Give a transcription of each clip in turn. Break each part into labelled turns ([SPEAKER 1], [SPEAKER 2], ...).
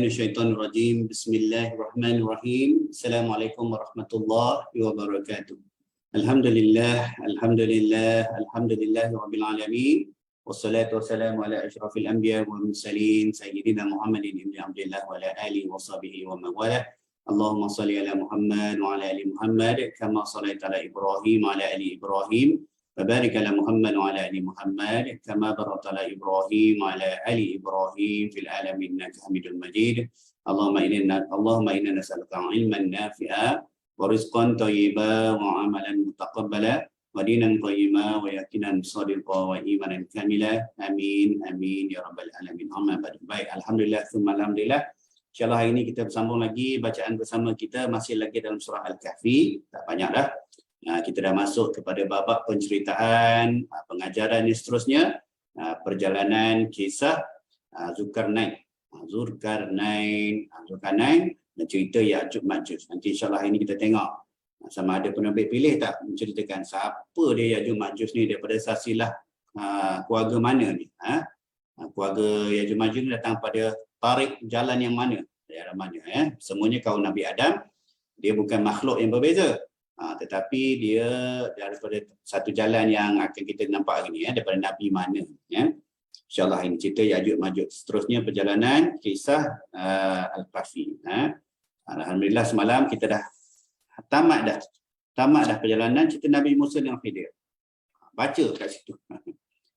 [SPEAKER 1] minasyaitonirrajim. Bismillahirrahmanirrahim. Assalamualaikum warahmatullahi wabarakatuh. Alhamdulillah rabbil alamin. Wassalatu wassalamu ala asyrafil anbiya wal mursalin sayyidina Muhammadin ibn Abdullah wa ala alihi wa sahbihi wa man wala. Allahumma shalli ala Muhammad wa ala ali Muhammad kama shallaita ala Ibrahim wa ala ali Ibrahim. وبارك على محمد وعلى ال محمد كما باركت على ابراهيم وعلى ال ابراهيم في العالمين انك حميد مجيد اللهم انا نسالك علما نافعا ورزقا طيبا وعملا متقبلا ودينا قيما ويقينا صادقا وايمانا كاملا امين امين ya rabbal alamin. Amma ba'du. Baik, alhamdulillah tsumma alhamdulillah. Insyaallah hari ini kita bersambung lagi bacaan bersama kita, masih lagi dalam surah Al-Kahfi. Tak banyak dah. Kita dah masuk kepada babak penceritaan, pengajaran yang seterusnya, perjalanan kisah Zulkarnain dan cerita Ya'juj Ma'juj. Nanti insyaAllah ini kita tengok sama ada penerbit pilih tak menceritakan siapa dia Ya'juj Ma'juj ni, daripada silsilah keluarga mana ni. Keluarga Ya'juj Ma'juj ni datang pada tarik jalan yang mana, daerah mana. Semuanya kaum Nabi Adam. Dia bukan makhluk yang berbeza. Tetapi dia daripada satu jalan yang akan kita nampak hari ni, daripada Nabi mana. InsyaAllah ini cerita Ya'juj Ma'juj. Seterusnya perjalanan kisah Al-Kahfi. Alhamdulillah semalam kita dah tamat dah perjalanan cerita Nabi Musa dengan Khidir. Baca kat situ.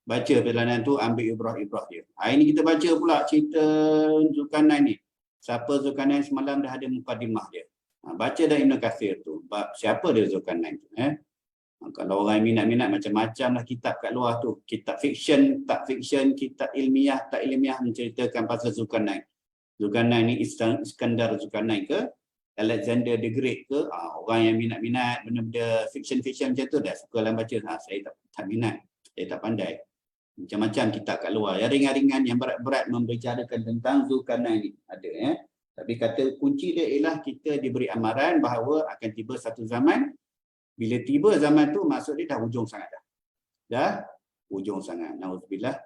[SPEAKER 1] Baca perjalanan tu, ambil ibrah-ibrah dia. Hari ni kita baca pula cerita Zulkarnain ni. Siapa Zulkarnain, semalam dah ada mukadimah dia. Baca dah Ibn Kathir tu. Siapa dia Zulkarnain tu? Kalau orang minat-minat macam-macam lah kitab kat luar tu. Kitab fiksyen, tak fiksyen, kitab ilmiah, tak ilmiah menceritakan pasal Zulkarnain. Zulkarnain ni Iskandar Zulkarnain ke? Alexander the Great ke? Orang yang minat-minat benda-benda fiksyen-fiksyen macam tu dah suka lah baca. Saya tak minat. Saya tak pandai. Macam-macam kitab kat luar. Yang ringan-ringan, yang berat-berat membicarakan tentang Zulkarnain ni. Ada Tapi kata kunci dia ialah kita diberi amaran bahawa akan tiba satu zaman. Bila tiba zaman tu, maksud dia dah hujung sangat dah. Dah hujung sangat. Nauzubillah.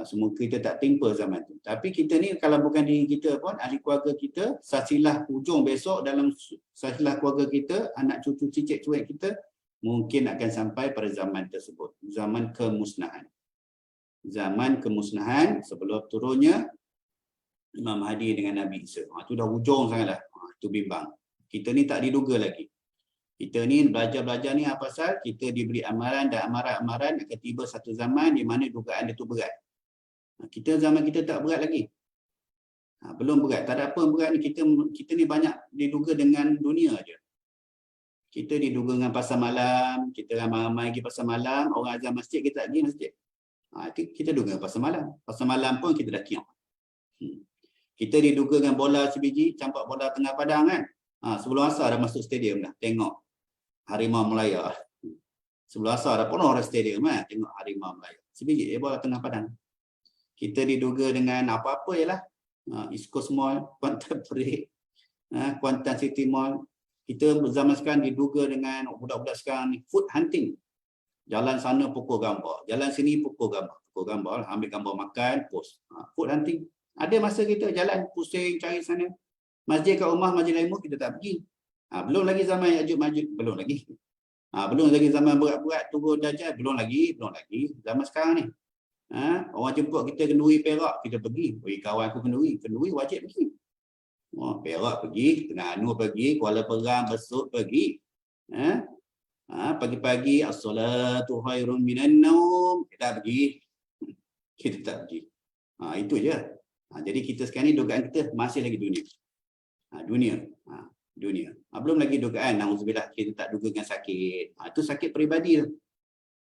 [SPEAKER 1] Semua kita tak timpa zaman tu. Tapi kita ni kalau bukan diri kita pun, ahli keluarga kita, silsilah hujung besok dalam silsilah keluarga kita, anak cucu cicit cuek kita, mungkin akan sampai pada zaman tersebut. Zaman kemusnahan. Zaman kemusnahan sebelum turunnya Imam Mahdi dengan Nabi Isa. Itu dah hujung sangat dah. Itu bimbang. Kita ni tak diduga lagi. Kita ni belajar-belajar ni apa pasal? Kita diberi amaran dan amaran-amaran akan tiba satu zaman di mana dugaan dia tu berat. Zaman kita tak berat lagi. Belum berat. Tak ada apa berat ni. Kita ni banyak diduga dengan dunia aja. Kita diduga dengan pasar malam. Kita ramai-ramai pergi pasar malam. Orang azan masjid, kita tak pergi masjid. Kita duga pasar malam. Pasar malam pun kita dah kiam. Kita diduga dengan bola sebiji, campak bola tengah padang kan. Sebelum asar dah masuk stadium dah. Tengok Harimau Melaya. Sebelum asar dah penuh orang stadium kan. Tengok Harimau Melaya. Sebiji bola tengah padang. Kita diduga dengan apa-apa ialah. East Coast Mall, Kuantan Parade, Kuantan City Mall. Kita zaman sekarang diduga dengan budak-budak sekarang ni food hunting. Jalan sana pukul gambar. Jalan sini pukul gambar. Pukul gambar, ambil gambar makan, post. Food hunting. Ada masa kita jalan pusing cari sana. Masjid kat rumah, masjid lain kita tak pergi. Belum lagi zaman Ya'juj Ma'juj, belum lagi. Belum lagi zaman berat-berat turun Dajjal, belum lagi. Zaman sekarang ni. Orang jemput kita Kenduri Perak, kita pergi. Kawan aku Kenduri wajib pergi. Perak pergi, Terengganu pergi, Kuala Perang, Besut pergi. Pagi-pagi as-salatu khairun minan naum, kita pergi. Kita tak pergi. Itu je. Jadi kita sekarang ni dugaan kita masih lagi dunia. Dunia. Belum lagi dugaan, nauzubillah, kita tak duga dengan sakit. Itu sakit peribadi tu.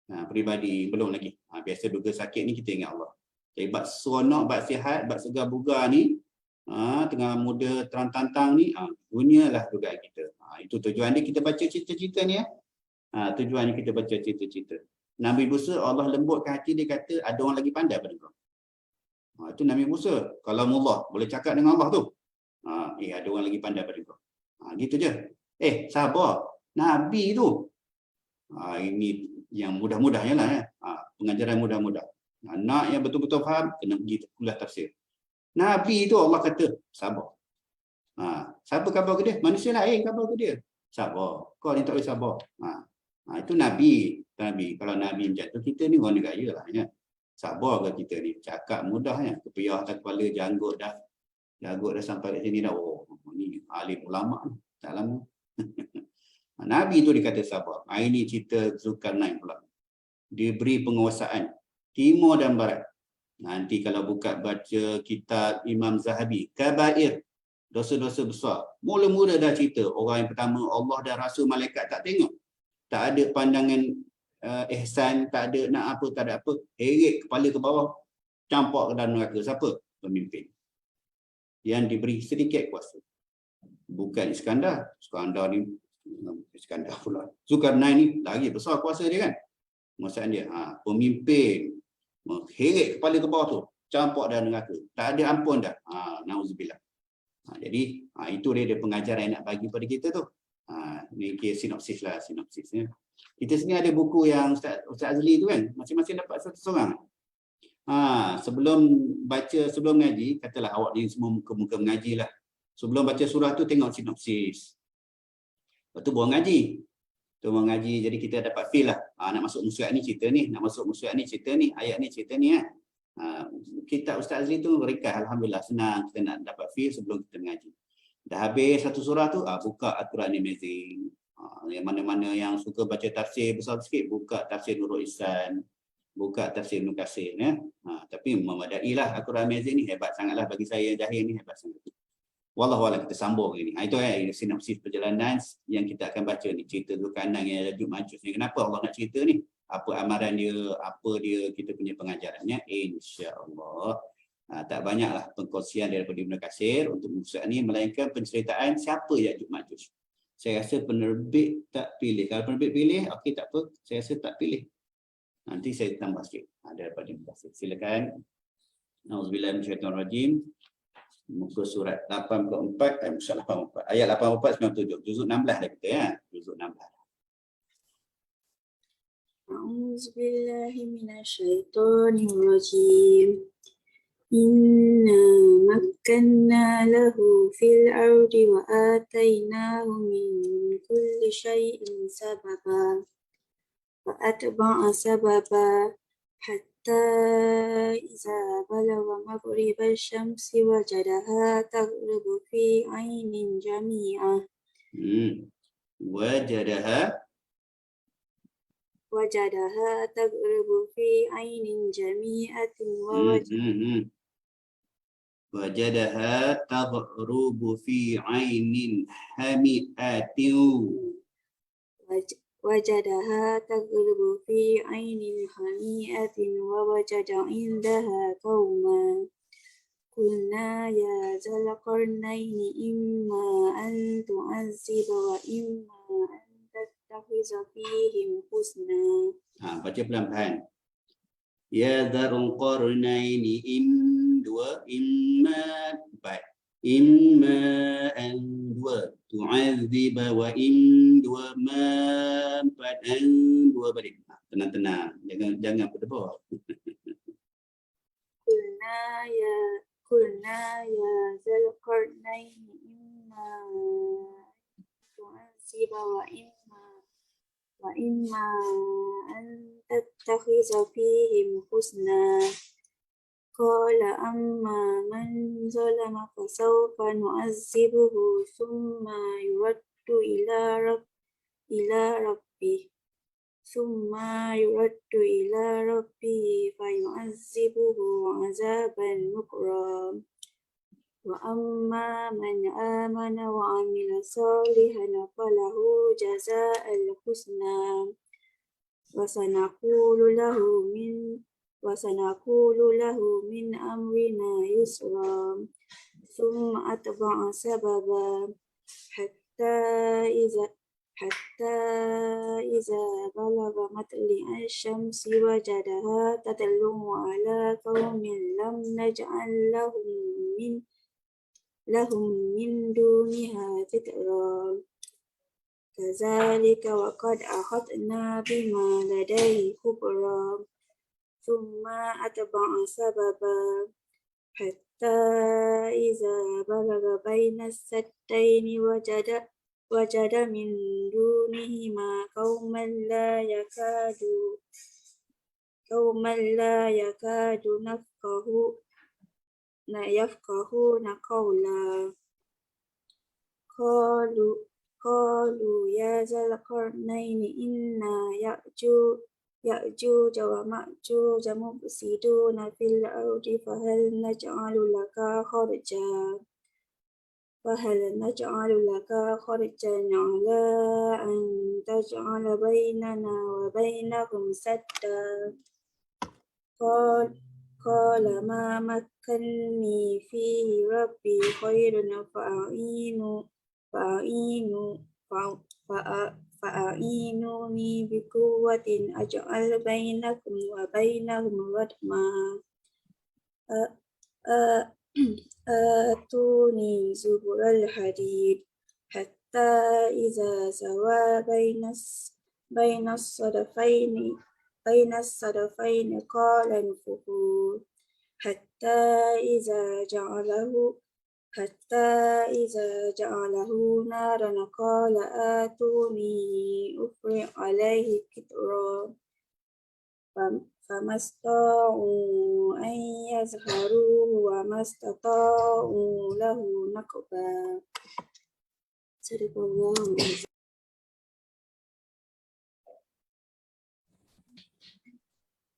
[SPEAKER 1] Peribadi, belum lagi. Biasa duga sakit ni kita ingat Allah. Jadi bab seronok, bab sihat, bab segar bugar ni, tengah muda terang-tantang ni, dunia lah dugaan kita. Itu tujuan dia kita baca cerita-cerita ni. Tujuannya kita baca cerita-cerita. Nabi Musa, Allah lembutkan hati dia, kata ada orang lagi pandai pada kau. Itu Nabi Musa. Kalamullah, boleh cakap dengan Allah tu. Ada orang lagi pandai pada kau. Gitu je. Sabar. Nabi tu. Ini yang mudah-mudahnya lah. Pengajaran mudah-mudah. Nak yang betul-betul faham, kena pergi kuliah tafsir. Nabi tu Allah kata sabar. Siapa khabar ke dia? Manusia lain khabar ke dia? Sabar. Kau ni tak boleh sabar. Itu Nabi. Kalau Nabi macam tu, kita ni orang negara lah. Ya. Sabar ke kita ni? Cakap mudahnya. Kepiah atas kepala, janggut dah sampai kat sini dah. Oh, ni alim ulama ni. Tak lama. Nabi tu dikata sabar. Ini cerita Zulkarnain pula. Diberi penguasaan timur dan barat. Nanti kalau baca kitab Imam Zahabi, Kabair, dosa-dosa besar. Mula-mula dah cerita. Orang yang pertama, Allah dan Rasul, malaikat tak tengok. Tak ada pandangan ihsan, tak ada nak apa, tak ada apa. Heret kepala ke bawah, campak ke dalam neraka. Siapa? Pemimpin. Yang diberi sedikit kuasa. Bukan Iskandar. Iskandar pula. Zulkarnain ni lagi besar kuasa dia kan. Maksudnya dia, pemimpin. Heret kepala ke bawah tu. Campak dalam neraka. Tak ada ampun dah. Nauzubillah. Jadi itu dia pengajaran yang nak bagi pada kita tu. Ni sinopsis lah, sinopsisnya. Kita sini ada buku yang Ustaz Azli tu kan, masing-masing dapat satu seorang. Sebelum ngaji, katalah awak ni semua muka-muka mengaji lah. Sebelum baca surah tu tengok sinopsis. Lepas tu buang ngaji. Jadi kita dapat feel lah. Nak masuk musuhat ni cerita ni, nak masuk musuhat ni cerita ni, ayat ni cerita ni kan. Kitab Ustaz Azli tu ringkas, alhamdulillah senang kita nak dapat feel sebelum kita mengaji. Dah habis satu surah tu, buka Al-Quran Amazing. Yang mana-mana yang suka baca tafsir besar sikit, buka tafsir Nurul Ihsan, buka tafsir Ibn Katsir ya. Tapi memadailah Al-Quran Amazing ni, hebat sangatlah bagi saya yang jahil ni, hebat sangat. Wallahu a'lam, kita sambung ini. Itu sinopsis perjalanan yang kita akan baca ni, cerita Zulkarnain yang Ya'juj Ma'juj ni. Kenapa Allah nak cerita ni? Apa amaran dia, apa dia kita punya pengajarannya, insya-Allah. Tak banyaklah pengkongsian daripada Ibn Katsir untuk musuh ni, melainkan penceritaan siapa Ya'juj Ma'juj. Saya rasa penerbit tak pilih. Kalau penerbit pilih, okey tak apa. Saya rasa tak pilih. Nanti saya tambah sikit daripada Ibn Katsir. Silakan. Auzubillahi minasyaitonirrajim. Muka surat 84, ayat 84 97. Juzuk 16 dah kita ya. Juzuk 16.
[SPEAKER 2] A'udzubillahi minasyaitonirrajim. Inna makkanna lahu fil ardi wa atainahu min kulli syai'in sababa. Wa atba'a sababa hatta iza balagha maghriba syamsi wajadaha taghrubu fi 'ainin jami'ah. Wajadaha taghrubu fi 'ainin jami'atin
[SPEAKER 1] wajadaha taghrubu fi 'ainin hami'atin.
[SPEAKER 2] Wajadaha taghrubu fi 'ainin hami'atin wa wajada 'indaha qauman. Qulna ya Zulkarnaini imma an tu'azziba wa imma an tattakhiza fihim husna.
[SPEAKER 1] Baca pelan-pelan. Ya Zulkarnaini imma an tu'azziba wa imma an balik. Tenang-tenang, jangan berdebar.
[SPEAKER 2] Qulna ya Zulkarnaini imma tu'azziba wa imma an tattakhiza fihim husna. Qala amma man zalama fasawfa nu'azzibuhu thumma yuraddu ila rabbih fayu'azzibuhu 'adzaban nukra. Wa amma man amana wa 'amila salihan falahu jazaa'ul husna wa sanaqulu lahu min amrina yusra. Thumma atba'a sababa hatta iza balagha matli'a syamsi wajadaha tadlu ala qaumin lam naj'al lahum min duniha sitra. Kadzalika wa qad ahatna bima ladayhi khubra. Thumma atba'a sababa حتى إذا بلغ بين السدين وجد من دونهما قوما لا يكادون يفقهون قولا قالوا يا ذا القرنين إن يأجوج ومأجوج مفسدون في الأرض فهل نجعل لك خرجا على أن تجعل بيننا وبينهم سدا قال ما مكنني فيه ربي خير فأعينوني بقوة أجعل بينكم وبينهم ردما آتوني زبر الحديد حتى إذا سوى بين الصدفين قال انفخوا حتى إذا جعله نارا قال آتوني أفرغ عليه قطرا فما استطاعوا أن يظهروه وما استطاعوا له نقبا. صدق الله العظيم.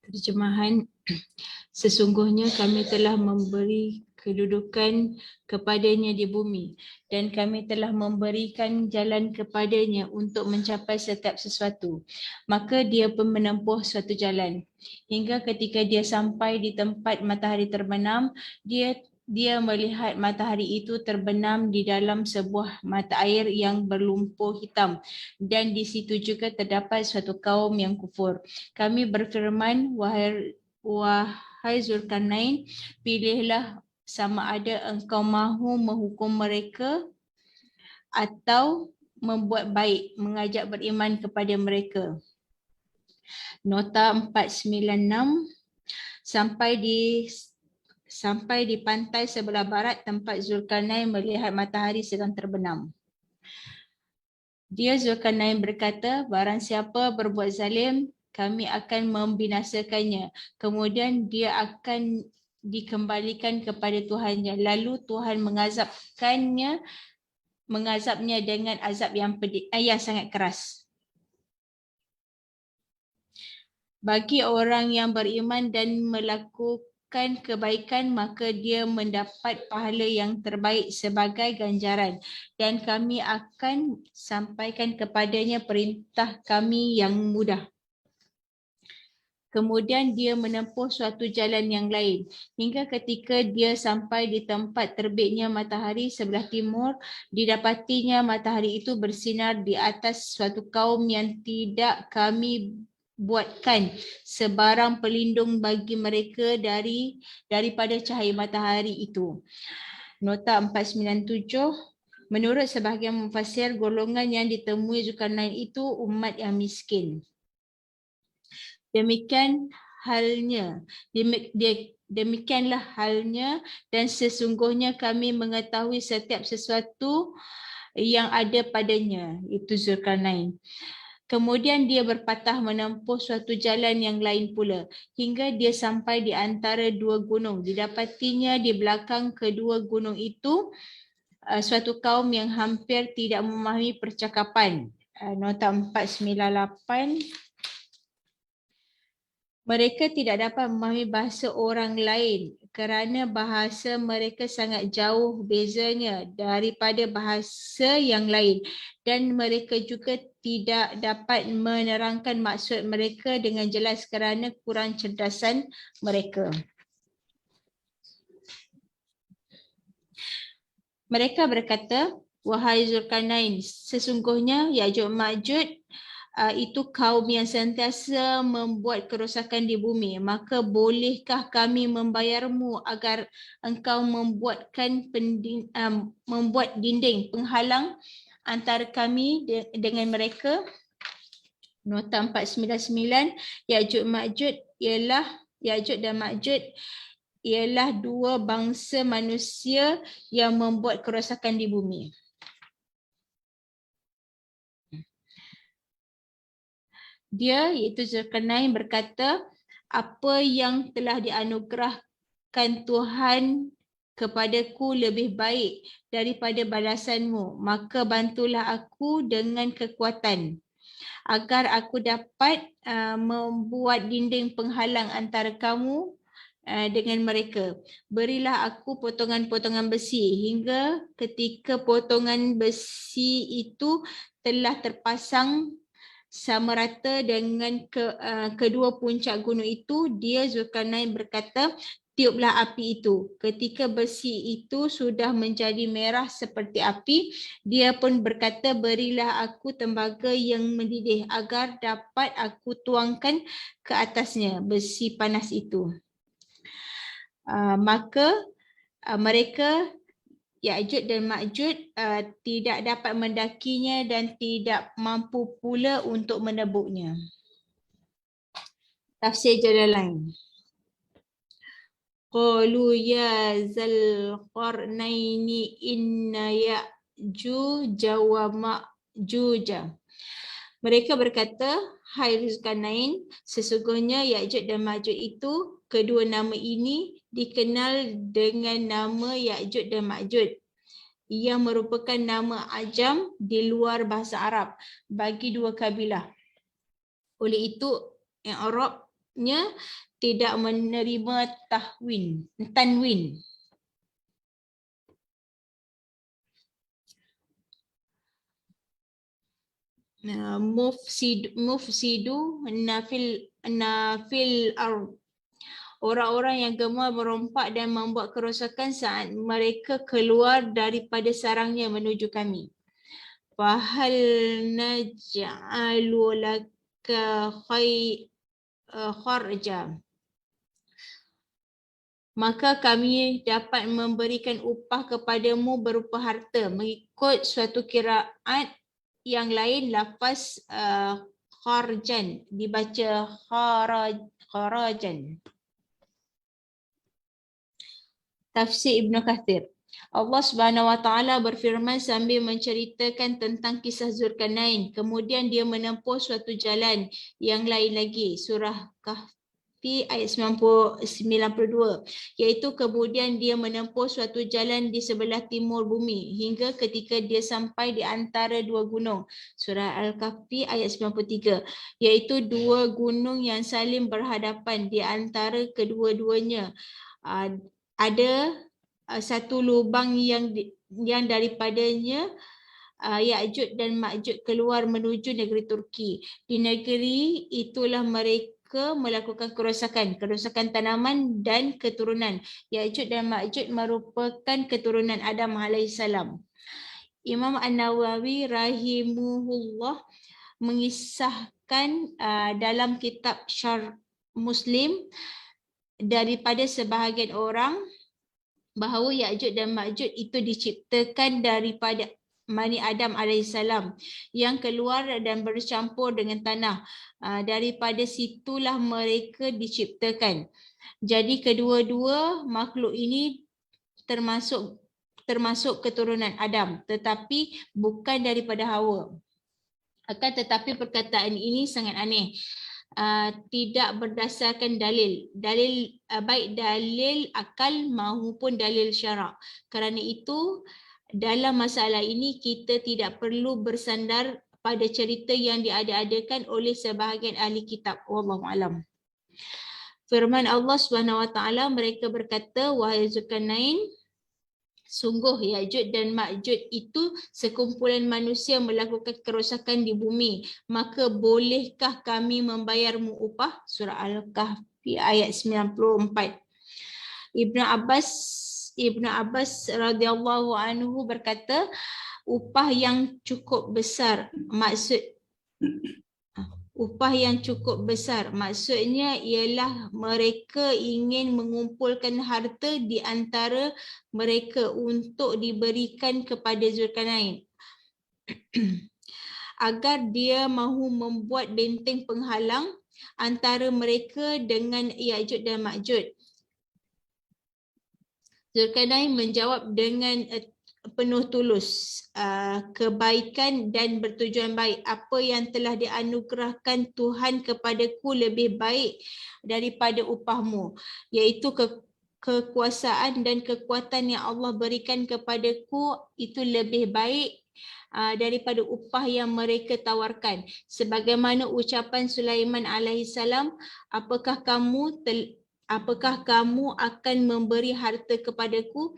[SPEAKER 3] Terjemahan, sesungguhnya kami telah memberi kedudukan kepadanya di bumi dan kami telah memberikan jalan kepadanya untuk mencapai setiap sesuatu. Maka dia pun menempuh suatu jalan. Hingga ketika dia sampai di tempat matahari terbenam, dia melihat matahari itu terbenam di dalam sebuah mata air yang berlumpur hitam dan di situ juga terdapat suatu kaum yang kufur. Kami berfirman, wahai Zulkarnain, pilihlah sama ada engkau mahu menghukum mereka atau membuat baik, mengajak beriman kepada mereka. Nota 496 sampai di pantai sebelah barat tempat Zulkarnain melihat matahari sedang terbenam. Dia Zulkarnain berkata, barang siapa berbuat zalim, kami akan membinasakannya. Kemudian dia akan dikembalikan kepada Tuhannya. Lalu Tuhan mengazabnya dengan azab yang pedih, yang sangat keras. Bagi orang yang beriman dan melakukan kebaikan, maka dia mendapat pahala yang terbaik sebagai ganjaran dan kami akan sampaikan kepadanya perintah kami yang mudah. Kemudian dia menempuh suatu jalan yang lain hingga ketika dia sampai di tempat terbitnya matahari sebelah timur, didapatinya matahari itu bersinar di atas suatu kaum yang tidak kami buatkan sebarang pelindung bagi mereka daripada cahaya matahari itu. Nota 497, menurut sebahagian mufassir, golongan yang ditemui Zulkarnain itu umat yang miskin. Demikianlah halnya dan sesungguhnya kami mengetahui setiap sesuatu yang ada padanya, itu Zulkarnain. Kemudian dia berpatah menempuh suatu jalan yang lain pula hingga dia sampai di antara dua gunung. Didapatinya di belakang kedua gunung itu suatu kaum yang hampir tidak memahami percakapan. Nota 498. Mereka tidak dapat memahami bahasa orang lain kerana bahasa mereka sangat jauh bezanya daripada bahasa yang lain dan mereka juga tidak dapat menerangkan maksud mereka dengan jelas kerana kurang cerdasan mereka. Mereka berkata, wahai Zulkarnain, sesungguhnya Ya'juj Ma'juj itu kaum yang sentiasa membuat kerosakan di bumi. Maka bolehkah kami membayarmu agar engkau membuat dinding penghalang antara kami dengan mereka? Nota 499, Ya'juj Ma'juj ialah Ya'juj dan Ma'juj ialah dua bangsa manusia yang membuat kerosakan di bumi. Dia iaitu Zulkarnain berkata, apa yang telah dianugerahkan Tuhan kepadaku lebih baik daripada balasanmu, maka bantulah aku dengan kekuatan agar aku dapat membuat dinding penghalang antara kamu dengan mereka. Berilah aku potongan-potongan besi hingga ketika potongan besi itu telah terpasang sama rata dengan kedua puncak gunung itu, dia Zulkarnain berkata, tiuplah api itu. Ketika besi itu sudah menjadi merah seperti api, dia pun berkata, berilah aku tembaga yang mendidih agar dapat aku tuangkan ke atasnya besi panas itu. Maka mereka Ya'juj dan Ma'juj tidak dapat mendakinya dan tidak mampu pula untuk menebuknya. Tafsir Jalalain. Qalu ya Dzalqarnaini inna Ya'juja wa Ma'juja. Mereka berkata, hai Zulkarnain, sesungguhnya Ya'juj dan Ma'juj itu, kedua nama ini dikenal dengan nama Ya'juj dan Ma'juj yang merupakan nama ajam di luar bahasa Arab bagi dua kabilah. Oleh itu, Arabnya tidak menerima tanwin. Mufsidu nafil ard. Orang-orang yang gemar merompak dan membuat kerosakan saat mereka keluar daripada sarangnya menuju kami. Fahal naj'alu laka kharja. Maka kami dapat memberikan upah kepadamu berupa harta. Mengikut suatu qiraat yang lain, lafaz kharjan dibaca kharajan. Tafsir Ibn Kathir. Allah Subhanahu Wa Taala berfirman sambil menceritakan tentang kisah Zulkarnain. Kemudian dia menempuh suatu jalan yang lain lagi. Surah Kahfi ayat 92. Iaitu kemudian dia menempuh suatu jalan di sebelah timur bumi hingga ketika dia sampai di antara dua gunung. Surah Al-Kahfi ayat 93. Iaitu dua gunung yang saling berhadapan. Di antara kedua-duanya ada satu lubang yang daripadanya Ya'juj dan Ma'juj keluar menuju negeri Turki. Di negeri itulah mereka melakukan kerosakan tanaman dan keturunan. Ya'juj dan Ma'juj merupakan keturunan Adam alaihissalam. Imam An-Nawawi rahimahullah mengisahkan dalam kitab Syarh Muslim daripada sebahagian orang bahawa Ya'juj dan Ma'juj itu diciptakan daripada Bani Adam alaihissalam yang keluar dan bercampur dengan tanah. Daripada situlah mereka diciptakan. Jadi kedua-dua makhluk ini termasuk keturunan Adam, tetapi bukan daripada Hawa. Akan tetapi perkataan ini sangat aneh. Tidak berdasarkan dalil baik dalil akal maupun dalil syarak. Kerana itu dalam masalah ini kita tidak perlu bersandar pada cerita yang diada-adakan oleh sebahagian ahli kitab. Wallahu alam. Firman Allah Subhanahu Wa Taala, mereka berkata, wahai Zulkarnain, sungguh Ya'juj dan Ma'juj itu sekumpulan manusia melakukan kerosakan di bumi. Maka bolehkah kami membayarmu upah? Surah Al-Kahfi ayat 94. Ibn Abbas radhiyallahu anhu berkata, upah yang cukup besar maksudnya ialah mereka ingin mengumpulkan harta di antara mereka untuk diberikan kepada Zulkarnain agar dia mahu membuat benteng penghalang antara mereka dengan Ya'juj dan Ma'juj. Zulkarnain menjawab dengan penuh tulus, kebaikan dan bertujuan baik. Apa yang telah dianugerahkan Tuhan kepadaku lebih baik daripada upahmu, iaitu kekuasaan dan kekuatan yang Allah berikan kepadaku itu lebih baik daripada upah yang mereka tawarkan. Sebagaimana ucapan Sulaiman alaihissalam, apakah kamu akan memberi harta kepadaku?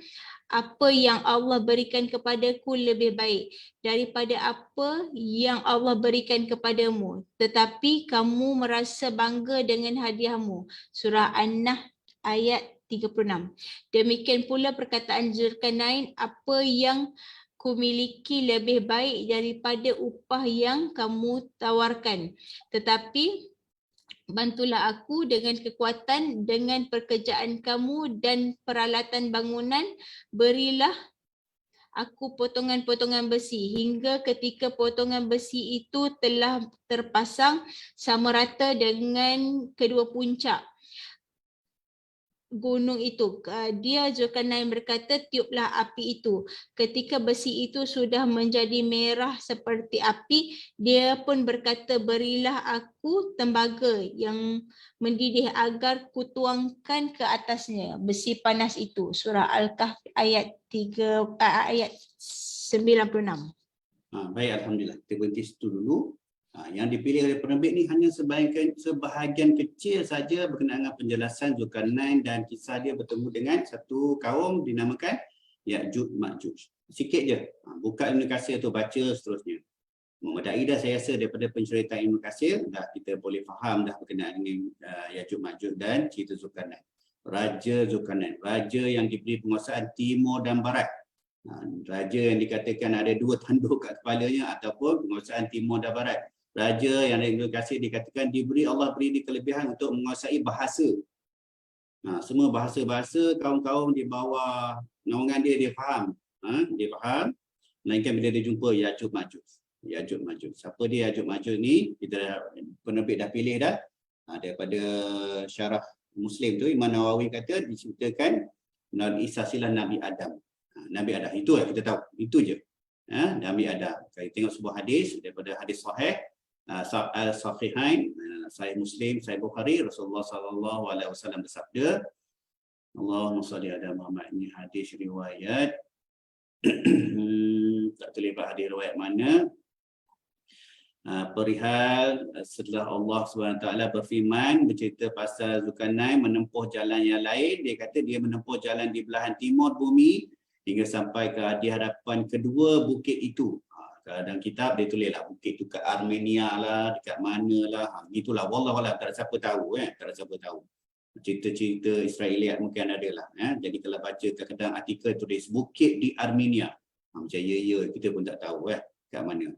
[SPEAKER 3] Apa yang Allah berikan kepadaku lebih baik daripada apa yang Allah berikan kepadamu, tetapi kamu merasa bangga dengan hadiahmu. Surah An-Nahl ayat 36. Demikian pula perkataan Zulkarnain, apa yang kumiliki lebih baik daripada upah yang kamu tawarkan, tetapi bantulah aku dengan kekuatan, dengan pekerjaan kamu dan peralatan bangunan. Berilah aku potongan-potongan besi hingga ketika potongan besi itu telah terpasang sama rata dengan kedua puncak gunung itu. Dia Zulkarnain berkata, tiuplah api itu. Ketika besi itu sudah menjadi merah seperti api, dia pun berkata, berilah aku tembaga yang mendidih agar kutuangkan ke atasnya besi panas itu. Surah Al-Kahfi ayat 96.
[SPEAKER 1] Baik, Alhamdulillah. Kita berhenti situ dulu. Yang dipilih oleh penerbit ni hanya sebahagian kecil saja berkenaan dengan penjelasan Zulkarnain dan kisah dia bertemu dengan satu kaum dinamakan Ya'juj Ma'juj. Sikit je. Buka Ibn Katsir tu, baca seterusnya. Memadai dah saya rasa daripada penceritaan Ibn Katsir, dah kita boleh faham dah berkenaan dengan Ya'juj Ma'juj dan cerita Zulkarnain. Raja Zulkarnain, raja yang diberi penguasaan timur dan barat. Raja yang dikatakan ada dua tanduk kat kepalanya ataupun penguasaan timur dan barat. Raja yang Ibn Katsir dikatakan Allah beri dia kelebihan untuk menguasai bahasa. Semua bahasa-bahasa kaum-kaum di bawah naungan dia faham. Dia faham. Melainkan bila dia jumpa Ya'juj Ma'juj. Ya'juj Ma'juj. Siapa dia Ya'juj Ma'juj ni? Penerbit dah pilih dah. Daripada syarah Muslim tu, Imam Nawawi kata diceritakan melalui silsilah Nabi Adam. Nabi Adam. Itu kita tahu. Itu je. Nabi Adam. Kita tengok sebuah hadis daripada hadis sahih. Al-Sahihain, Sahih Muslim, Sahih Bukhari, Rasulullah SAW bersabda, Allahumma salli ala Muhammad. Ini hadis riwayat tak terlibat hadis riwayat mana. Perihal setelah Allah SWT berfirman bercerita pasal Zulkarnain menempuh jalan yang lain, dia kata dia menempuh jalan di belahan timur bumi hingga sampai ke di hadapan kedua bukit itu. Dalam kitab dia tulislah bukit itu kat Armenia lah, dekat mana lah, gitulah. Wallahualam, tak ada siapa tahu, tak ada siapa tahu. Cerita-cerita Israeliat mungkin ada lah. Jadi kalau baca kadang-kadang artikel tulis bukit di Armenia, macam ya kita pun tak tahu kat mana.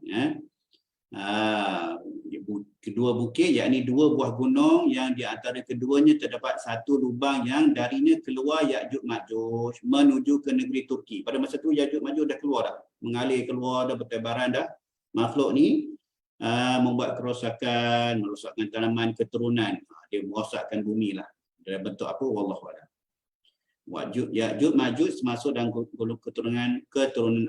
[SPEAKER 1] Kedua bukit, yakni dua buah gunung yang di antara keduanya terdapat satu lubang yang darinya keluar Ya'juj Ma'juj menuju ke negeri Turki. Pada masa tu Ya'juj Ma'juj dah keluar dah, mengalir keluar dah, bertebaran dah. Makhluk ni membuat kerosakan, merosakkan tanaman keturunan. Dia merosakkan bumi lah. Dalam bentuk apa? Wallahualam. Ya'juj Ma'juj masuk dalam keturunan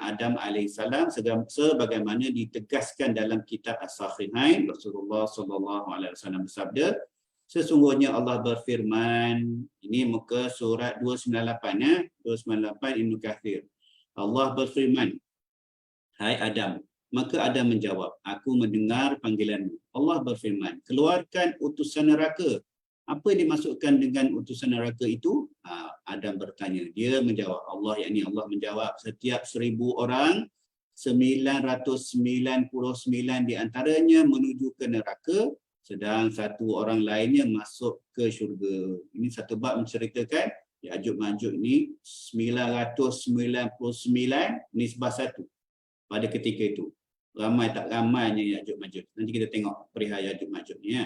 [SPEAKER 1] Adam alaihissalam sebagaimana ditegaskan dalam kitab As-Sahihain. Rasulullah SAW bersabda, sesungguhnya Allah berfirman, ini muka surat 298 298 Ibn Katsir. Allah berfirman, hai Adam. Maka Adam menjawab, aku mendengar panggilanmu. Allah berfirman, keluarkan utusan neraka. Apa yang dimaksudkan dengan utusan neraka itu? Adam bertanya. Dia menjawab. Allah menjawab, setiap 1000 orang, 999 di antaranya menuju ke neraka, sedang satu orang lainnya masuk ke syurga. Ini satu bab menceritakan Ya'juj Ma'juj ni 999 nisbah 1 pada ketika itu. Ramai tak ramainya Ya'juj Ma'juj. Nanti kita tengok perihal Ya'juj Ma'juj ni.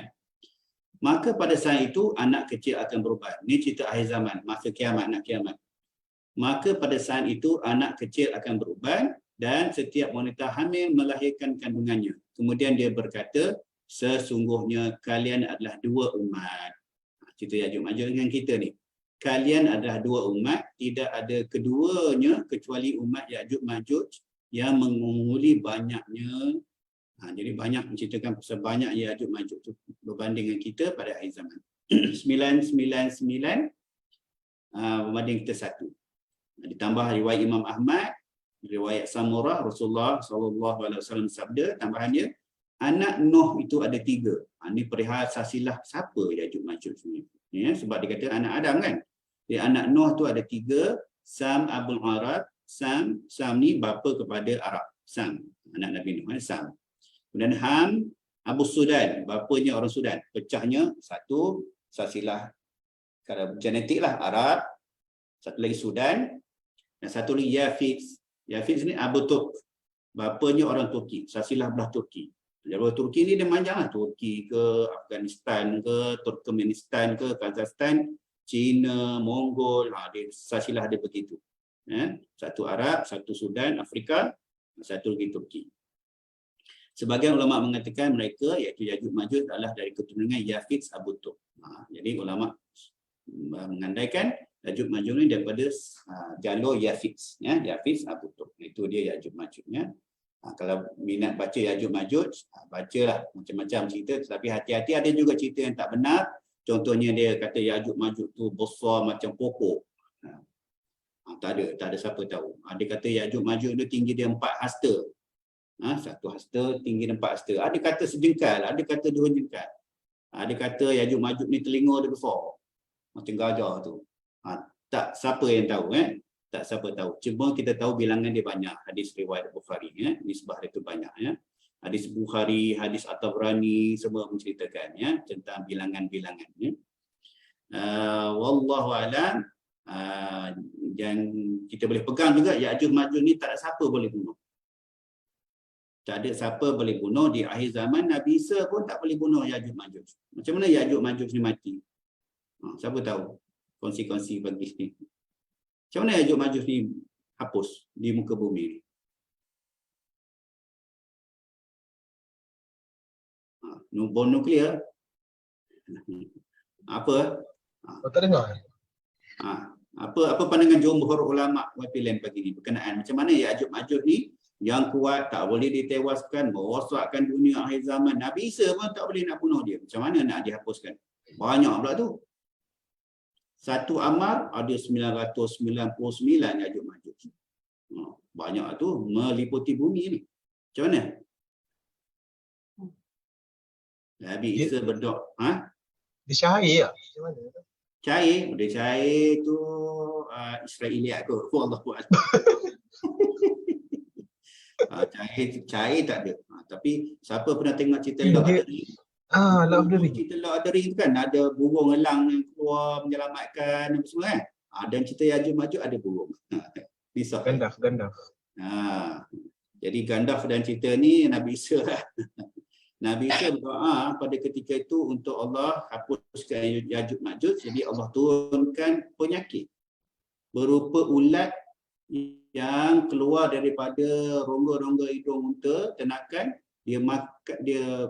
[SPEAKER 1] Maka pada saat itu anak kecil akan berubah. Ini cerita akhir zaman, masa kiamat, nak kiamat. Maka pada saat itu anak kecil akan berubah dan setiap wanita hamil melahirkan kandungannya. Kemudian dia berkata, sesungguhnya kalian adalah dua umat. Cerita Ya'juj Ma'juj dengan kita ni. kalian adalah dua umat, tidak ada keduanya kecuali umat Ya'juj Ma'juj yang mengunguli banyaknya. Jadi banyak menceritakan pasal banyak Ya'juj Ma'juj tu berbanding dengan kita pada akhir zaman. 999 berbanding kita 1. Ditambah riwayat Imam Ahmad, riwayat Samurah, Rasulullah SAW sabda tambahannya, anak Nuh itu ada 3. Ini perihal sasilah siapa Ya'juj Ma'juj ni. Ya, sebab dia kata anak Adam kan. Dia anak Nuh tu ada 3, Sam Abul Arad, Sam ni bapa kepada Arab. Sam, anak Nabi Nuh, Sam. Kemudian Ham, Abu Sudan, bapanya orang Sudan. Pecahnya satu, sasilah genetik lah, Arab. Satu lagi Sudan. Dan satu lagi Yafiz. Yafiz ni Abu Turk. Bapanya orang Turki. Sasilah belah Turki. Jadi Turki ni dia panjang lah. Turki ke, Afghanistan ke, Turkmenistan ke, Kazakhstan, China, Mongol. Sasilah dia begitu. Satu Arab, satu Sudan, Afrika, satu lagi Turki. Sebagian ulama mengatakan mereka iaitu Ya'juj Ma'juj adalah dari keturunan Yafiz Abu Turk. Jadi ulama mengandaikan Ya'juj Ma'juj ini daripada jalur Yafiz, Yafiz Abu Turk. Itu dia Ya'juj Ma'juj. Kalau minat baca Ya'juj Ma'juj, bacalah macam-macam cerita, tetapi hati-hati ada juga cerita yang tak benar. Contohnya dia kata Ya'juj Ma'juj tu besar macam pokok. Tak ada siapa tahu. Dia kata Ya'juj Ma'juj tu tinggi dia 4 hasta. 1 hasta, tinggi 4 hasta. Ada kata sejengkal, ada kata 2 jengkal. Ada kata Ya'juj Ma'juj ni telinga dia besar. Macam gajah tu. Tak siapa yang tahu. Tak siapa tahu. Cuma kita tahu bilangan dia banyak. Hadis riwayat Bukhari. Nisbah dia tu banyak. Hadis Bukhari, hadis At-Tabrani, semua menceritakan tentang bilangan-bilangan. Wallahu a'lam. Yang kita boleh pegang juga Ya'juj Ma'juj ni tak ada siapa boleh bunuh. Tak ada siapa boleh bunuh. Di akhir zaman Nabi Isa pun tak boleh bunuh Ya'juj Ma'juj. Macam mana Ya'juj Ma'juj ni mati? Siapa tahu kongsi-kongsi bagi sini. Macam mana Ya'juj Ma'juj ni hapus di muka bumi ni? Bom nuklear. Apa?
[SPEAKER 4] Tak dengar.
[SPEAKER 1] Apa pandangan jumhur ulama wafilan pagi ni berkenaan macam mana Ya'juj Ma'juj ni yang kuat tak boleh ditewaskan, merosakkan dunia akhir zaman. Nabi Isa pun tak boleh nak bunuh dia. Macam mana nak dihapuskan? Banyak pula tu. Satu Amar ada 999 Ya'juj Ma'juj. Banyak tu meliputi bumi ni. Macam mana? Nabi Isa berdoa.
[SPEAKER 4] Dia cair tak? Macam mana?
[SPEAKER 1] Cair. Dia cair tu Israeliat kot. Allah buat. Cair tak ada. Tapi siapa pernah tengok cerita Lord of the Rings?
[SPEAKER 4] Lord of the Rings.
[SPEAKER 1] Cerita Lord of the Rings tu kan ada burung elang yang keluar menyelamatkan apa semua kan. Dan cerita Ya'juj Ma'juj ada burung. Bisa.
[SPEAKER 4] Gandalf.
[SPEAKER 1] Jadi Gandalf dan cerita ni Nabi Isa lah. Nabi Isa berdoa pada ketika itu untuk Allah hapuskan Ya'juj Ma'juj. Jadi Allah turunkan penyakit berupa ulat yang keluar daripada rongga-rongga hidung unta, ternakan, dia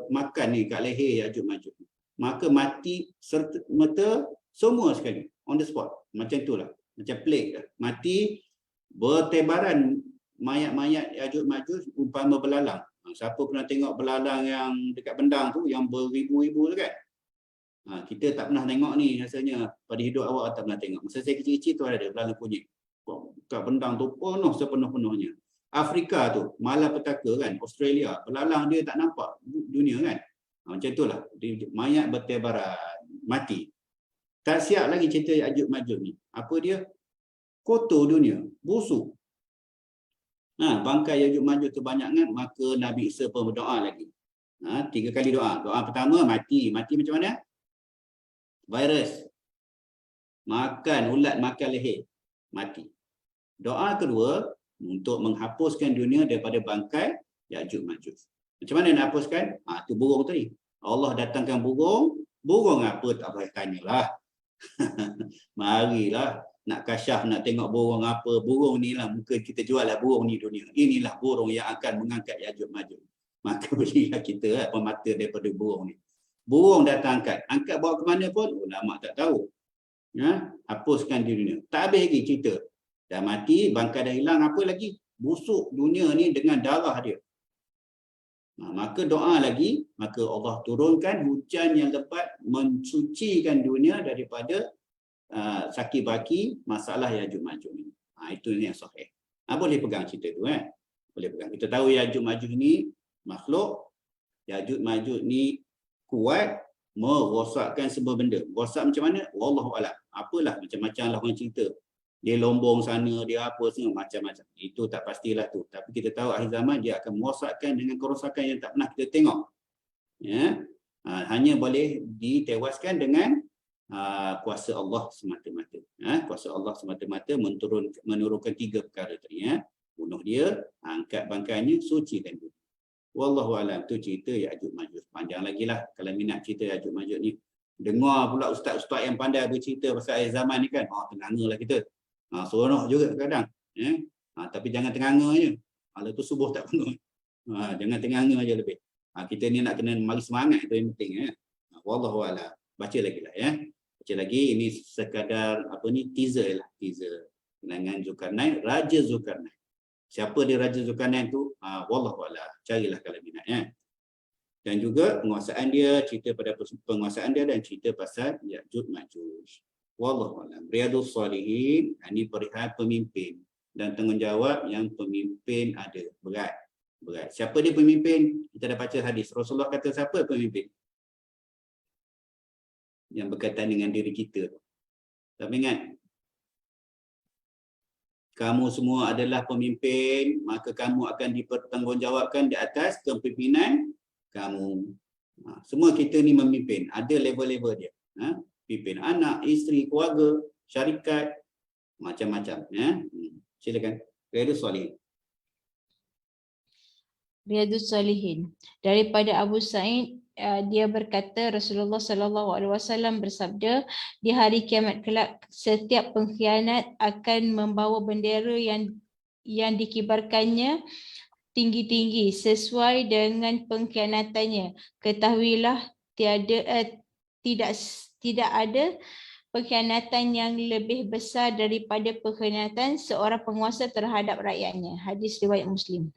[SPEAKER 1] makan ni kat leher Ya'juj Ma'juj. Maka mati serta merta semua sekali on the spot. Macam itulah, macam plague dah. Mati bertebaran mayat-mayat Ya'juj Ma'juj umpama belalang. Siapa pernah tengok belalang yang dekat bendang tu yang beribu-ribu tu kan? Kita tak pernah tengok ni rasanya. Pada hidup awak tak pernah tengok. Masa saya kecil-kecil tu ada belalang kunyit. Kat bendang tu penuh sepenuh-penuhnya. Afrika tu, malapetaka kan, Australia, belalang dia tak nampak dunia kan. Macam itulah, mayat bertebaran, mati. Tak siap lagi cerita Ya'juj Ma'juj ni. Apa dia? Kotor dunia, busuk. Bangkai Ya'juj Ma'juj tu banyak kan, maka Nabi Isa pun berdoa lagi. 3 kali doa. Doa pertama mati. Mati macam mana? Virus. Makan ulat, makan leher. Mati. Doa kedua untuk menghapuskan dunia daripada bangkai Ya'juj Ma'juj. Macam mana nak hapuskan? Tu burung tadi. Allah datangkan burung. Burung apa tak payah tanyalah. Marilah nak kasyaf, nak tengok burung apa. Burung ni lah, muka kita jual lah burung ni dunia. Inilah burung yang akan mengangkat Ya'juj Ma'juj. Maka belilah kita pemata daripada burung ni. Burung datang angkat. Angkat bawa ke mana pun ulama tak tahu. Hapuskan di dunia. Tak habis lagi cerita. Dah mati, bangkai dah hilang, apa lagi? Busuk dunia ni dengan darah dia. Maka doa lagi, maka Allah turunkan hujan yang lebat mensucikan dunia daripada sakit baki masalah Yajuj Majuj ni. Itu yang sahih. Boleh pegang cerita tu Boleh pegang. Kita tahu Yajuj Majuj ni makhluk. Yajuj Majuj ni kuat merosakkan semua benda. Rosak macam mana? Wallahu a'lam. Apalah macam-macam lah orang cerita. Dia lombong sana, dia apa semua macam-macam. Itu tak pastilah tu. Tapi kita tahu akhir zaman dia akan merosakkan dengan kerosakan yang tak pernah kita tengok. Hanya boleh ditewaskan dengan kuasa Allah semata-mata. Kuasa Allah semata-mata menurunkan 3 perkara tadi. Bunuh dia, angkat bangkainya, sucikan dia. Wallahu a'lam. Tu cerita Yajuj Majuj. Panjang lagi lah kalau minat cerita Yajuj Majuj ni. Dengar pula ustaz-ustaz yang pandai bercerita pasal akhir zaman ni kan. Tenganga lah kita. Seronok juga kadang. Tapi jangan tenganga je. Kalau tu subuh tak penuh. Jangan tenganga je lebih. Kita ni nak kena mari semangat, itu yang penting. Wallahu a'lam. Baca lagi lah Baca lagi, ini sekadar teaser lah. Teaser. Dengan Zulkarnain, Raja Zulkarnain. Siapa dia Raja Zulkarnain tu? Wallahu a'lam. Carilah kalau minat Dan juga penguasaan dia, cerita pada penguasaan dia dan cerita pasal Yajuj Majuj. Wallahu a'lam. Riyadhus Shalihin, ini perihal pemimpin dan tanggungjawab yang pemimpin ada. Berat. Siapa dia pemimpin? Kita dah baca hadis. Rasulullah kata siapa pemimpin? Yang berkaitan dengan diri kita. Tapi ingat, kamu semua adalah pemimpin, maka kamu akan dipertanggungjawabkan di atas kepimpinan kamu. Semua kita ni memimpin. Ada level-level dia. Pimpin anak, isteri, keluarga, syarikat, macam-macam. Silakan. Riyadhus Shalihin.
[SPEAKER 3] Riyadhus Shalihin. Daripada Abu Sa'id, dia berkata Rasulullah sallallahu alaihi wasallam bersabda, di hari kiamat kelak setiap pengkhianat akan membawa bendera yang dikibarkannya tinggi-tinggi sesuai dengan pengkhianatannya. Ketahuilah tidak ada pengkhianatan yang lebih besar daripada pengkhianatan seorang penguasa terhadap rakyatnya. Hadis riwayat Muslim.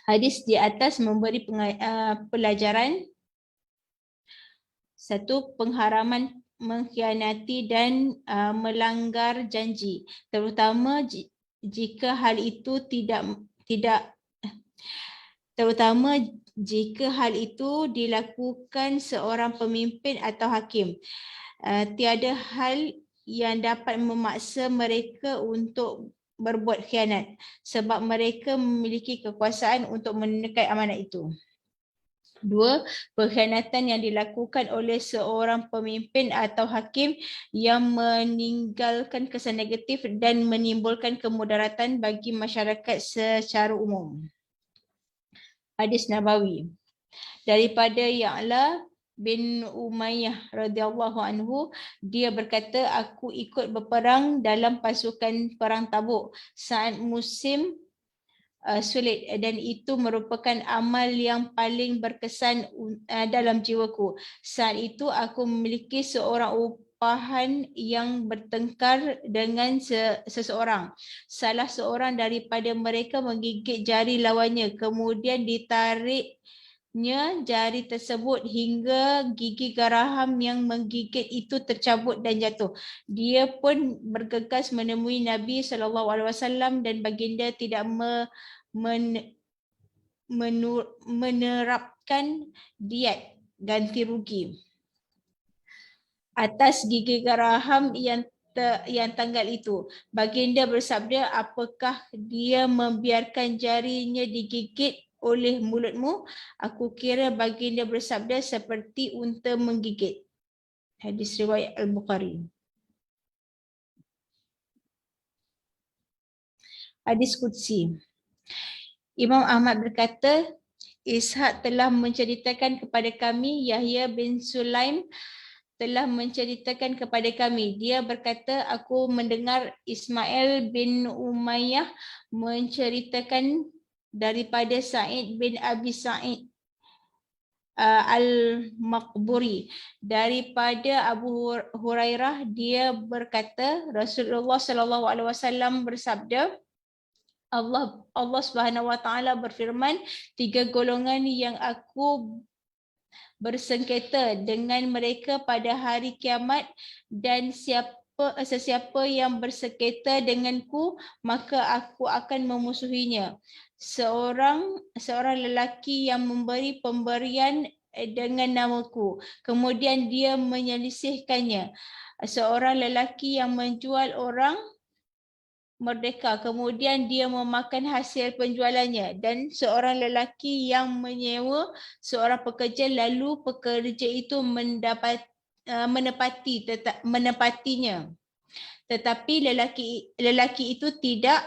[SPEAKER 3] Hadis di atas memberi pelajaran. 1. Pengharaman mengkhianati dan melanggar janji, terutama jika hal itu dilakukan seorang pemimpin atau hakim. Tiada hal yang dapat memaksa mereka untuk berbuat khianat sebab mereka memiliki kekuasaan untuk menekan amanat itu. 2. Pengkhianatan yang dilakukan oleh seorang pemimpin atau hakim yang meninggalkan kesan negatif dan menimbulkan kemudaratan bagi masyarakat secara umum. Hadis Nabawi. Daripada Ya'la bin Umayyah radhiyallahu anhu, dia berkata, aku ikut berperang dalam pasukan perang Tabuk saat musim sulit dan itu merupakan amal yang paling berkesan dalam jiwaku. Saat itu aku memiliki seorang upahan yang bertengkar dengan seseorang. Salah seorang daripada mereka menggigit jari lawannya, kemudian ditariknya jari tersebut hingga gigi geraham yang menggigit itu tercabut dan jatuh. Dia pun bergegas menemui Nabi SAW dan baginda tidak menerapkan diat ganti rugi atas gigi geraham yang tanggal itu. Baginda bersabda, apakah dia membiarkan jarinya digigit oleh mulutmu? Aku kira baginda bersabda seperti unta menggigit. Hadis riwayat Al-Bukhari. Hadis Qudsi. Imam Ahmad berkata, Ishaq telah menceritakan kepada kami, Yahya bin Sulaim telah menceritakan kepada kami. Dia berkata, aku mendengar Ismail bin Umayyah menceritakan daripada Sa'id bin Abi Sa'id Al-Maqburi. Daripada Abu Hurairah, dia berkata Rasulullah sallallahu alaihi wasallam bersabda, Allah Subhanahu wa taala berfirman, 3 golongan yang aku bersengketa dengan mereka pada hari kiamat, dan sesiapa yang bersengketa denganku, maka aku akan memusuhinya. Seorang lelaki yang memberi pemberian dengan namaku, kemudian dia menyelisihkannya. Seorang lelaki yang menjual orang merdeka, kemudian dia memakan hasil penjualannya, dan seorang lelaki yang menyewa seorang pekerja, lalu pekerja itu menepatinya, tetapi lelaki itu tidak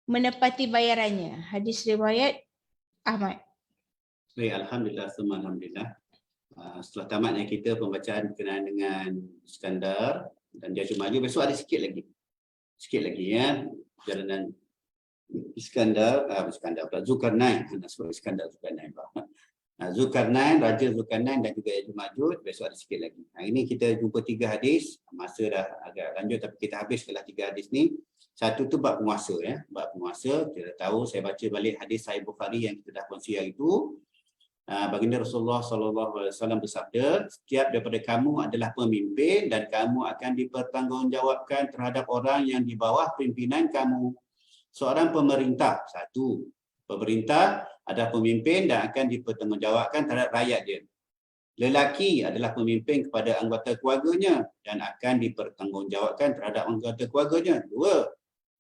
[SPEAKER 3] menepati bayarannya. Hadis riwayat Ahmad.
[SPEAKER 1] Baik, alhamdulillah, semua alhamdulillah. Setelah tamatnya kita pembacaan berkenaan dengan Iskandar dan dia cuma besok ada sikit lagi ya, perjalanan Iskandar, Zulkarnain, sebab Iskandar Zulkarnain. Zulkarnain, Raja Zulkarnain dan juga Ya'juj Ma'juj, besok ada sikit lagi. Hari ini kita jumpa 3 hadis, masa dah agak lanjut tapi kita habis setelah 3 hadis ni. Satu tu bab penguasa ya, bab penguasa. Kita tahu, saya baca balik hadis Sahih Bukhari yang kita dah kongsi hari itu. Baginda Rasulullah SAW bersabda, setiap daripada kamu adalah pemimpin dan kamu akan dipertanggungjawabkan terhadap orang yang di bawah pimpinan kamu. Seorang pemerintah, satu, pemerintah adalah pemimpin dan akan dipertanggungjawabkan terhadap rakyat dia. Lelaki adalah pemimpin kepada anggota keluarganya dan akan dipertanggungjawabkan terhadap anggota keluarganya. 2.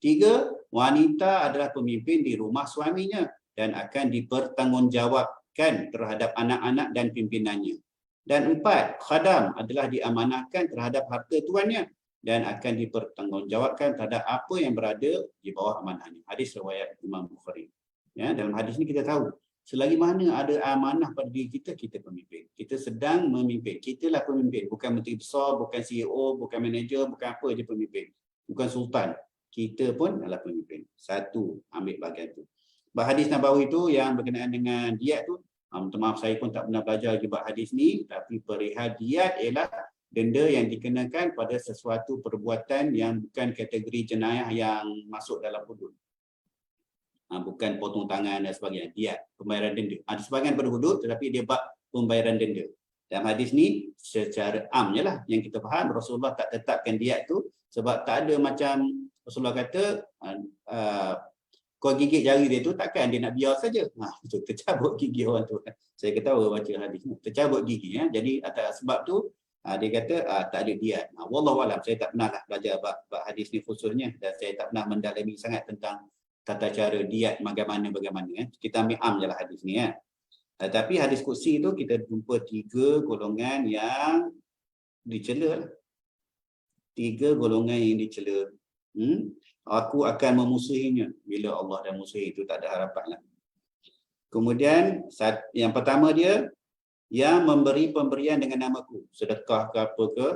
[SPEAKER 1] 3. Wanita adalah pemimpin di rumah suaminya dan akan dipertanggungjawabkan terhadap anak-anak dan pimpinannya. Dan 4. Khadam adalah diamanahkan terhadap harta tuannya dan akan dipertanggungjawabkan terhadap apa yang berada di bawah amanahnya. Hadis riwayat Imam Bukhari. Ya, dalam hadis ni kita tahu, selagi mana ada amanah pada diri kita, kita pemimpin. Kita sedang memimpin. Kitalah pemimpin. Bukan menteri besar, bukan CEO, bukan manager, bukan apa je pemimpin. Bukan sultan. Kita pun adalah pemimpin. Satu, ambil bahagian tu. Hadis Nabawi itu yang berkenaan dengan diat tu, maaf saya pun tak pernah belajar lagi hadis ni, tapi perihal diat ialah denda yang dikenakan pada sesuatu perbuatan yang bukan kategori jenayah yang masuk dalam hudud. Bukan potong tangan dan sebagainya, diat, pembayaran denda. Ada sebahagian pada hudud tetapi dia bab pembayaran denda. Dalam hadis ni secara amnya lah yang kita faham, Rasulullah tak tetapkan diat tu sebab tak ada macam Rasulullah kata kau gigit jari dia tu, takkan dia nak biar saja. Itu tercabut gigi orang tu. Saya ketawa baca hadis ni. Tercabut gigi ya. Jadi atas sebab tu dia kata tak ada diat. Wallahualam, saya tak pernah lah belajar bab hadis ni khususnya dan saya tak pernah mendalami sangat tentang tata cara diat bagaimana ya. Kita ambil am je lah hadis ni ya. Tapi hadis kursi tu kita jumpa 3 golongan yang dicela. 3 golongan yang dicela. Aku akan memusuhinya. Bila Allah dah musuhi itu tak ada harapan lah. Kemudian yang pertama dia yang memberi pemberian dengan namaku, sedekah ke apa ke,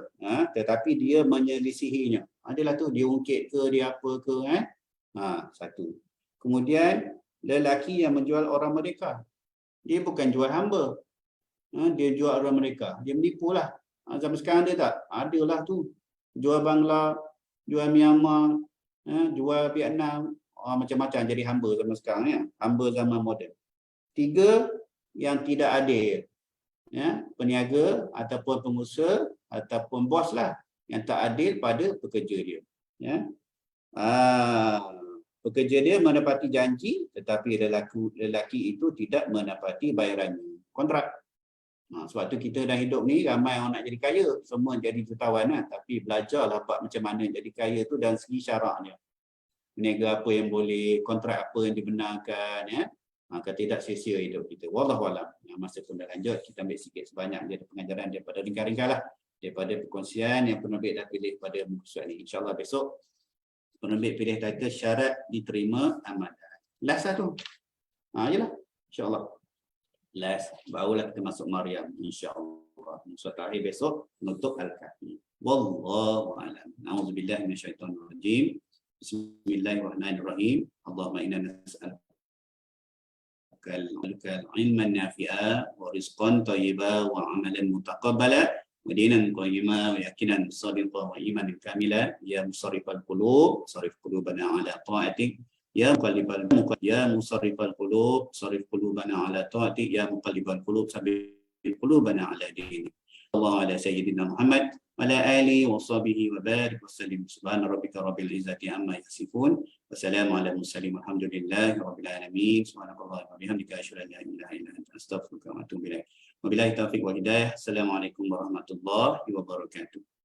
[SPEAKER 1] tetapi dia menyelisihinya. Adalah tu dia ungkit ke, dia apa ke, satu. Kemudian lelaki yang menjual orang merdeka. Dia bukan jual hamba. Dia jual orang mereka. Dia menipulah. Zaman sekarang ada tak? Adalah tu. Jual Bangla, jual Myanmar, jual Vietnam, macam-macam jadi hamba zaman sekarang ya. Hamba zaman moden. 3 yang tidak adil. Ya, peniaga ataupun pengusaha ataupun bos lah yang tak adil pada pekerja dia. Ya. Pekerja dia menepati janji tetapi lelaki itu tidak menepati bayarannya. Kontrak. Sebab tu kita dah hidup ni ramai orang nak jadi kaya, semua jadi jutawan lah. Tapi belajarlah macam mana jadi kaya tu dan segi syaraknya. Berniaga apa yang boleh, kontrak apa yang dibenarkan ya. Maka tidak sia-sia hidup kita. Wallahualam. Masa pun dah lanjut, kita ambil sikit sebanyak dia pengajaran daripada ringkas-ringkas lah. Daripada perkongsian yang penerbit dah pilih pada muka surat ni. InsyaAllah besok penerbit pilih title syarat diterima amalan. Last lah tu. Yelah. InsyaAllah. Last. Barulah kita masuk Maryam. InsyaAllah. Muka terakhir besok menutup Al-Kahfi. Wallahualam. Na'udzubillah minasyaitanirrajim. Bismillahirrahmanirrahim. Allahumma inna nas'aluka علما نافعا ورزقا طيبا وعملا متقبلا ودينا قيما ويقينا صادقا وإيمانا كاملا يا مصرف القلوب صرف قلوبنا على طاعتك يا مصرف القلوب صرف قلوبنا على طاعتك يا مقلب القلوب ثبت قلوبنا على دينك. الله على سيدنا محمد وعلى آله وصحبه وبارك وسلم. سبحان ربك رب العزة عما يصفون وسلام على المرسلين والحمد لله رب العالمين. سبحانك اللهم وبحمدك أشهد أن لا إله إلا أنت أستغفرك وأتوب إليك. وبالله التوفيق والهداية. السلام عليكم ورحمة الله وبركاته.